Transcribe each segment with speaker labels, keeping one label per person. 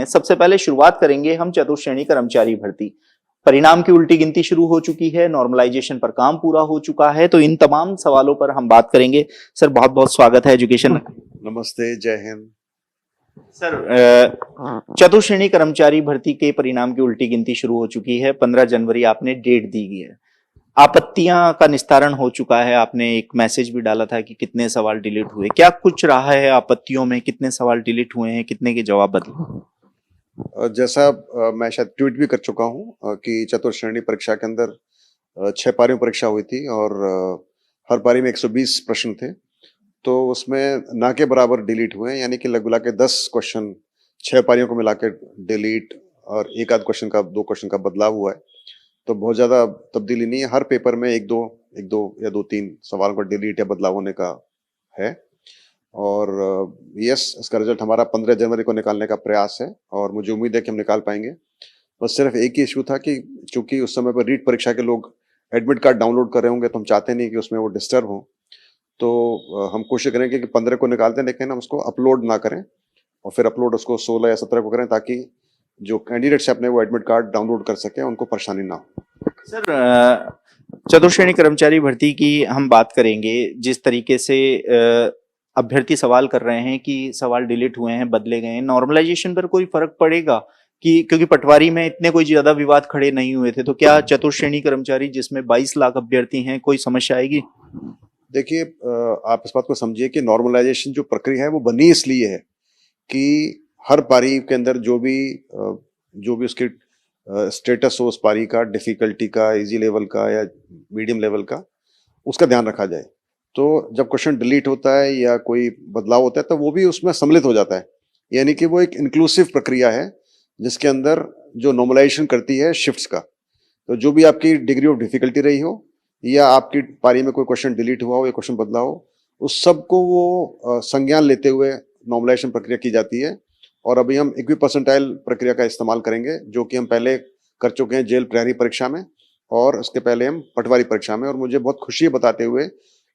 Speaker 1: हैं। सबसे पहले शुरुआत करेंगे हम चतुर्श्रेणी कर्मचारी भर्ती। परिणाम की उल्टी गिनती शुरू हो चुकी है, नॉर्मलाइजेशन पर काम पूरा हो चुका है, तो इन तमाम सवालों पर हम बात करेंगे। सर बहुत बहुत स्वागत है एजुकेशन।
Speaker 2: नमस्ते, जय हिंद।
Speaker 1: सर चतुर्श्रेणी कर्मचारी भर्ती के परिणाम की उल्टी गिनती शुरू हो चुकी है। 15 जनवरी आपने डेट दी गई है। आपत्तियां का निस्तारण हो चुका है। आपने एक मैसेज भी डाला था कि कितने सवाल डिलीट हुए, क्या कुछ रहा है आपत्तियों में? कितने सवाल डिलीट हुए हैं, कितने के जवाब बदले?
Speaker 2: जैसा मैं शायद ट्वीट भी कर चुका हूं कि चतुर्श्रेणी परीक्षा के अंदर 6 पारियों परीक्षा हुई थी और हर पारी में 120 प्रश्न थे। तो उसमें ना के बराबर डिलीट हुए, यानी कि लगभग के 10 क्वेश्चन 6 पारियों को मिला के डिलीट और एक आध क्वेश्चन का 2 क्वेश्चन का बदलाव हुआ है। तो बहुत ज्यादा तब्दीली नहीं है। हर पेपर में एक दो या 2-3 सवाल का डिलीट या बदलाव होने का है। और यस, इसका रिजल्ट हमारा 15 जनवरी को निकालने का प्रयास है और मुझे उम्मीद है कि हम निकाल पाएंगे। बस सिर्फ एक ही इशू था कि चूंकि उस समय पर रीट परीक्षा के लोग एडमिट कार्ड डाउनलोड कर रहे होंगे, तो हम चाहते नहीं कि उसमें वो डिस्टर्ब हो। तो हम कोशिश करेंगे कि 15 को निकालते हैं, लेकिन हम उसको अपलोड ना करें और फिर अपलोड उसको 16 या 17 को करें, ताकि जो कैंडिडेट्स अपने वो एडमिट कार्ड डाउनलोड कर सके, उनको परेशानी ना हो।
Speaker 1: सर चतुर्श्रेणी कर्मचारी भर्ती की हम बात करेंगे। जिस तरीके से अभ्यर्थी सवाल कर रहे हैं कि सवाल डिलीट हुए हैं, बदले गए हैं, नॉर्मलाइजेशन पर कोई फर्क पड़ेगा? कि क्योंकि पटवारी में इतने कोई ज्यादा विवाद खड़े नहीं हुए थे, तो क्या चतुर्श्रेणी कर्मचारी जिसमें 22 लाख अभ्यर्थी हैं, कोई समस्या आएगी?
Speaker 2: देखिए, आप इस बात को समझिए कि नॉर्मलाइजेशन जो प्रक्रिया है वो बनी इसलिए है कि हर पारी के अंदर जो भी उसकी स्टेटस हो, उस पारी का, डिफिकल्टी का, इजी लेवल का या मीडियम लेवल का, उसका ध्यान रखा जाए। तो जब क्वेश्चन डिलीट होता है या कोई बदलाव होता है, तो वो भी उसमें सम्मिलित हो जाता है। यानी कि वो एक इंक्लूसिव प्रक्रिया है जिसके अंदर जो नॉर्मलाइजेशन करती है शिफ्ट्स का। तो जो भी आपकी डिग्री ऑफ डिफिकल्टी रही हो या आपकी पारी में कोई क्वेश्चन डिलीट हुआ हो या क्वेश्चन बदला हो, उस सब को वो संज्ञान लेते हुए नॉर्मलाइजेशन प्रक्रिया की जाती है। और अभी हम इक्वी परसेंटाइल प्रक्रिया का इस्तेमाल करेंगे, जो कि हम पहले कर चुके हैं जेल प्रहरी परीक्षा में और उसके पहले हम पटवारी परीक्षा में। और मुझे बहुत खुशी है बताते हुए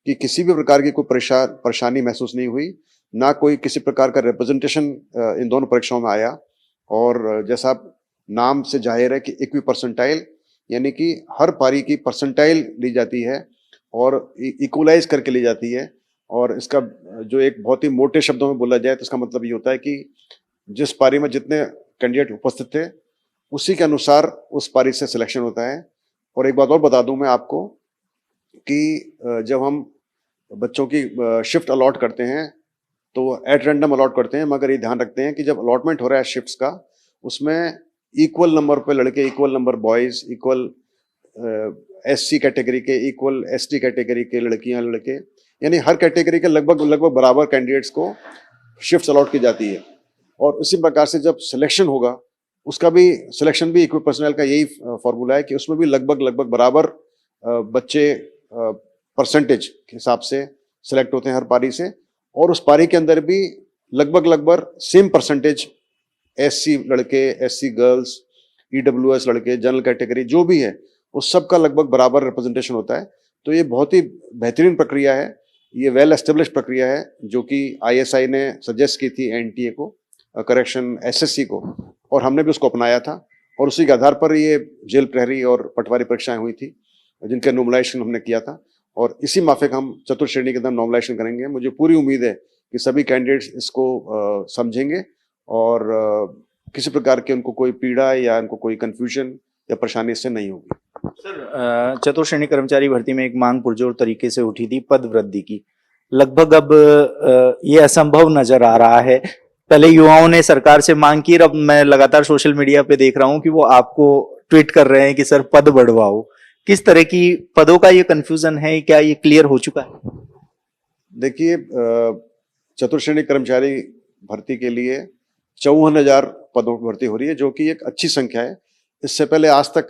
Speaker 2: कि किसी भी प्रकार की कोई परेशानी महसूस नहीं हुई, ना कोई किसी प्रकार का रिप्रेजेंटेशन इन दोनों परीक्षाओं में आया। और जैसा नाम से जाहिर है कि इक्वी परसेंटाइल, यानी कि हर पारी की परसेंटाइल ली जाती है और इक्वलाइज करके ली जाती है। और इसका जो एक बहुत ही मोटे शब्दों में बोला जाए तो इसका मतलब ये होता है कि जिस पारी में जितने कैंडिडेट उपस्थित थे, उसी के अनुसार उस पारी से सिलेक्शन होता है। और एक बात और बता दूं मैं आपको कि जब हम बच्चों की शिफ्ट अलॉट करते हैं तो एट रैंडम अलॉट करते हैं, मगर ये ध्यान रखते हैं कि जब अलॉटमेंट हो रहा है शिफ्ट्स का, उसमें इक्वल नंबर पे लड़के, equal number boys, equal SC category के, इक्वल एसटी कैटेगरी के लड़कियां लड़के, यानी हर कैटेगरी के लगभग लगभग बराबर कैंडिडेट्स को शिफ्ट अलॉट की जाती है। और उसी प्रकार से जब सिलेक्शन होगा, उसका भी सिलेक्शन भी इक्वी पर्सनल का यही फॉर्मूला है कि उसमें भी लगभग लगभग बराबर बच्चे परसेंटेज के हिसाब से सिलेक्ट होते हैं हर पारी से। और उस पारी के अंदर भी लगभग लगभग सेम परसेंटेज एससी लड़के, एससी गर्ल्स, ईडब्ल्यूएस लड़के, जनरल कैटेगरी जो भी है, उस सब का लगभग बराबर रिप्रेजेंटेशन होता है। तो ये बहुत ही बेहतरीन प्रक्रिया है, ये वेल एस्टेब्लिश प्रक्रिया है, जो कि आईएसआई ने सजेस्ट की थी एनटीए को, करेक्शन एसएससी को, और हमने भी उसको अपनाया था। और उसी के आधार पर ये जेल प्रहरी और पटवारी परीक्षाएं हुई थी जिनका नॉर्मलाइजेशन हमने किया था। और इसी माफिक हम चतुर्श्रेणी के अंदर नॉर्मलाइजेशन करेंगे। मुझे पूरी उम्मीद है कि सभी कैंडिडेट्स इसको समझेंगे और किसी प्रकार के उनको कोई पीड़ा या उनको कोई कंफ्यूजन या परेशानी इससे नहीं होगी।
Speaker 1: सर चतुर्श्रेणी कर्मचारी भर्ती में एक मांग पुरजोर तरीके से उठी थी पद वृद्धि की। लगभग अब ये असंभव नजर आ रहा है। पहले युवाओं ने सरकार से मांग की, अब मैं लगातार सोशल मीडिया पे देख रहा हूं कि वो आपको ट्वीट कर रहे हैं कि सर पद बढ़वाओ। किस तरह की पदों का ये कंफ्यूजन है, क्या ये क्लियर हो चुका है?
Speaker 2: देखिए, चतुर्श्रेणी कर्मचारी भर्ती के लिए 54,000 पदों की भर्ती हो रही है, जो कि एक अच्छी संख्या है। इससे पहले आज तक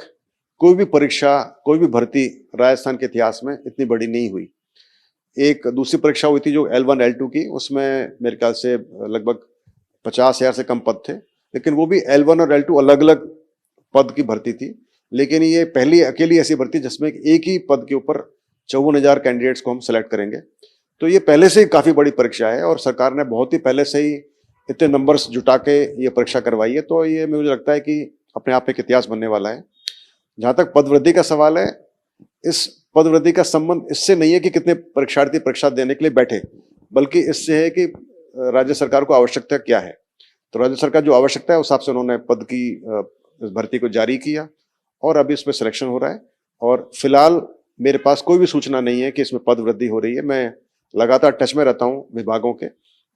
Speaker 2: कोई भी परीक्षा, कोई भी भर्ती राजस्थान के इतिहास में इतनी बड़ी नहीं हुई। एक दूसरी परीक्षा हुई थी जो L1 L2 की, उसमें मेरे ख्याल से लगभग 50,000 से कम पद थे, लेकिन वो भी L1 और L2 अलग अलग पद की भर्ती थी। लेकिन ये पहली अकेली ऐसी भर्ती जिसमें एक ही पद के ऊपर 54,000 कैंडिडेट्स को हम सेलेक्ट करेंगे। तो ये पहले से ही काफी बड़ी परीक्षा है और सरकार ने बहुत ही पहले से ही इतने नंबर्स जुटा के ये परीक्षा करवाई है, तो ये मुझे लगता है कि अपने आप एक इतिहास बनने वाला है। जहां तक पदवृद्धि का सवाल है, इस पदवृद्धि का संबंध इससे नहीं है कि कितने परीक्षार्थी परीक्षा देने के लिए बैठे, बल्कि इससे है कि राज्य सरकार को आवश्यकता क्या है। तो राज्य सरकार जो आवश्यकता है उस हिसाब से उन्होंने पद की इस भर्ती को जारी किया और अभी इसमें सिलेक्शन हो रहा है। और फिलहाल मेरे पास कोई भी सूचना नहीं है कि इसमें पद वृद्धि हो रही है। मैं लगातार टच में रहता हूँ विभागों के,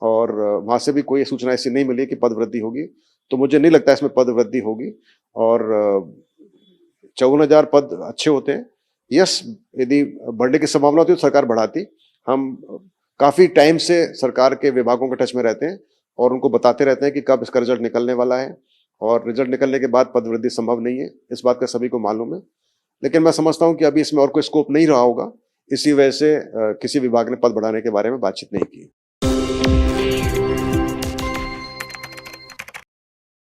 Speaker 2: और वहां से भी कोई सूचना ऐसी नहीं मिली कि पद वृद्धि होगी, तो मुझे नहीं लगता इसमें पद वृद्धि होगी। और 54,000 पद अच्छे होते हैं। यस, यदि बढ़ने की संभावना होती तो सरकार बढ़ाती। हम काफी टाइम से सरकार के विभागों के टच में रहते हैं और उनको बताते रहते हैं कि कब इसका रिजल्ट निकलने वाला है, और रिजल्ट निकलने के बाद पद वृद्धि संभव नहीं है, इस बात का सभी को मालूम है। लेकिन मैं समझता हूं कि अभी इसमें और कोई स्कोप नहीं रहा होगा, इसी वजह से किसी विभाग ने पद बढ़ाने के बारे में बातचीत नहीं की।